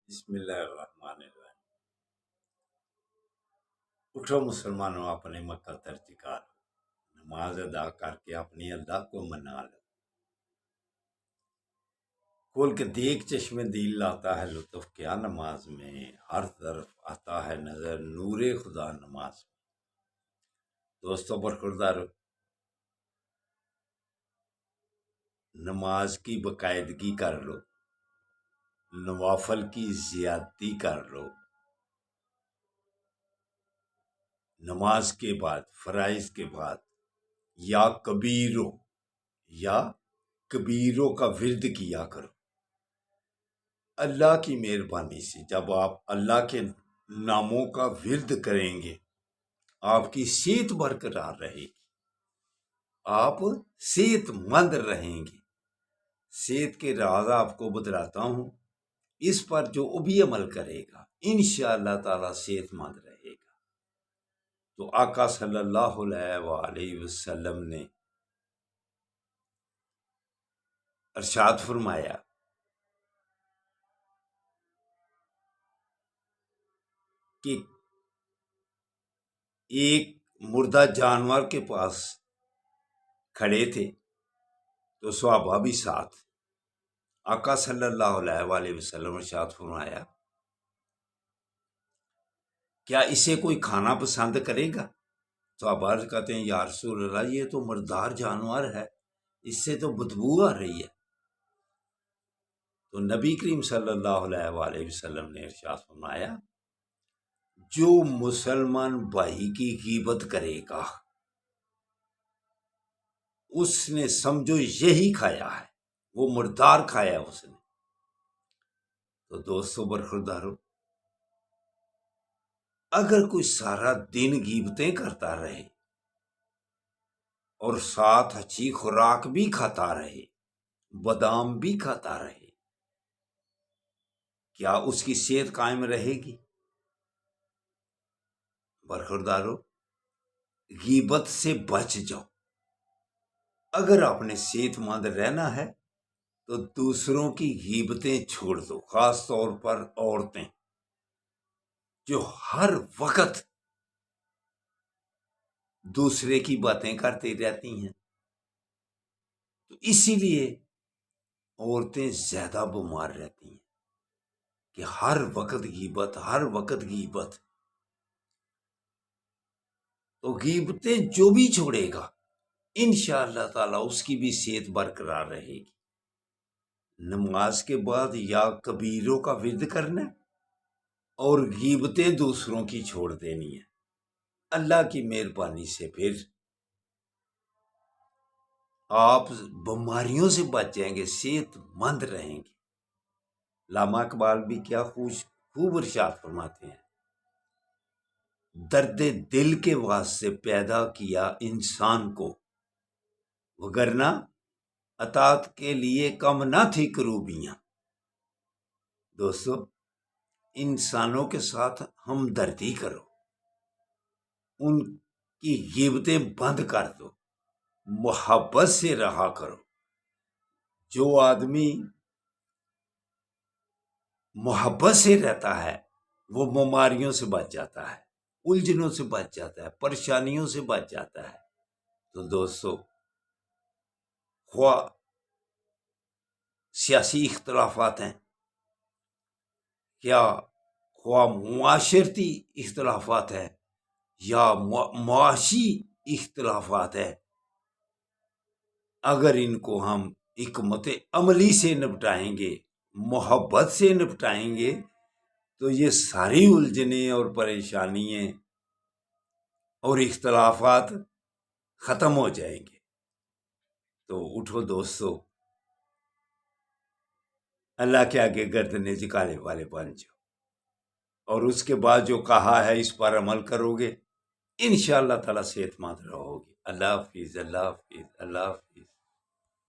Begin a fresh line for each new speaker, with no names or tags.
بسم اللہ الرحمن الرحیم۔ اٹھو مسلمانوں، اپنے مکہ ترج کر، نماز ادا کر کے اپنی اللہ کو منا لو۔ کھول کے دیکھ چشم دل لاتا ہے لطف کیا نماز میں، ہر طرف آتا ہے نظر نور خدا نماز میں۔ دوستوں برخوردارو، نماز کی باقاعدگی کر لو، نوافل کی زیادتی کر لو۔ نماز کے بعد، فرائض کے بعد یا کبیروں کا ورد کیا کرو۔ اللہ کی مہربانی سے جب آپ اللہ کے ناموں کا ورد کریں گے، آپ کی صحت برقرار رہے گی، آپ صحت مند رہیں گے۔ صحت کے راز آپ کو بتلاتا ہوں، اس پر جو بھی عمل کرے گا انشاءاللہ تعالی صحت مند رہے گا۔ تو آقا صلی اللہ علیہ وآلہ وسلم نے ارشاد فرمایا کہ ایک مردہ جانور کے پاس کھڑے تھے تو صحابہ بھی ساتھ۔ آقا صلی اللہ علیہ وآلہ وسلم ارشاد فرمایا، کیا اسے کوئی کھانا پسند کرے گا؟ صحابہ کہتے ہیں یا رسول اللہ، یہ تو مردار جانور ہے، اس سے تو بدبو آ رہی ہے۔ تو نبی کریم صلی اللہ علیہ وآلہ وسلم نے ارشاد فرمایا، جو مسلمان بھائی کی غیبت کرے گا اس نے سمجھو یہی کھایا ہے، وہ مردار کھایا اس نے۔ تو دوستو برخوردارو، اگر کوئی سارا دن غیبتیں کرتا رہے اور ساتھ اچھی خوراک بھی کھاتا رہے، بادام بھی کھاتا رہے، کیا اس کی صحت قائم رہے گی؟ برخوردارو، غیبت سے بچ جاؤ۔ اگر آپ نے صحت مند رہنا ہے تو دوسروں کی غیبتیں چھوڑ دو، خاص طور پر عورتیں جو ہر وقت دوسرے کی باتیں کرتی رہتی ہیں، تو اسی لیے عورتیں زیادہ بیمار رہتی ہیں کہ ہر وقت غیبت۔ تو غیبتیں جو بھی چھوڑے گا انشاءاللہ تعالی اس کی بھی صحت برقرار رہے گی۔ نماز کے بعد یا کبیروں کا ورد کرنا اور غیبتیں دوسروں کی چھوڑ دینی ہے۔ اللہ کی مہربانی سے پھر آپ بیماریوں سے بچ جائیں گے، صحت مند رہیں گے۔ علامہ اقبال بھی کیا خوب ارشاد فرماتے ہیں، درد دل کے واسطے پیدا کیا انسان کو، وگرنہ اطاعت کے لیے کم نہ تھی کروبیاں۔ دوستو، انسانوں کے ساتھ ہمدردی کرو، ان کی غیبتیں بند کر دو، محبت سے رہا کرو۔ جو آدمی محبت سے رہتا ہے وہ بیماریوں سے بچ جاتا ہے، الجھنوں سے بچ جاتا ہے، پریشانیوں سے بچ جاتا ہے۔ تو دوستو، خواہ سیاسی اختلافات ہیں، کیا خواہ معاشرتی اختلافات ہیں یا معاشی اختلافات ہیں، اگر ان کو ہم حکمت عملی سے نپٹائیں گے، محبت سے نپٹائیں گے، تو یہ ساری الجھنیں اور پریشانیاں اور اختلافات ختم ہو جائیں گے۔ تو اٹھو دوستو، اللہ کے آگے گردنیں جھکانے والے بن جاؤ، اور اس کے بعد جو کہا ہے اس پر عمل کرو گے انشاءاللہ تعالی صحت مند رہو گے۔ اللہ حافظ، اللہ حافظ، اللہ حافظ۔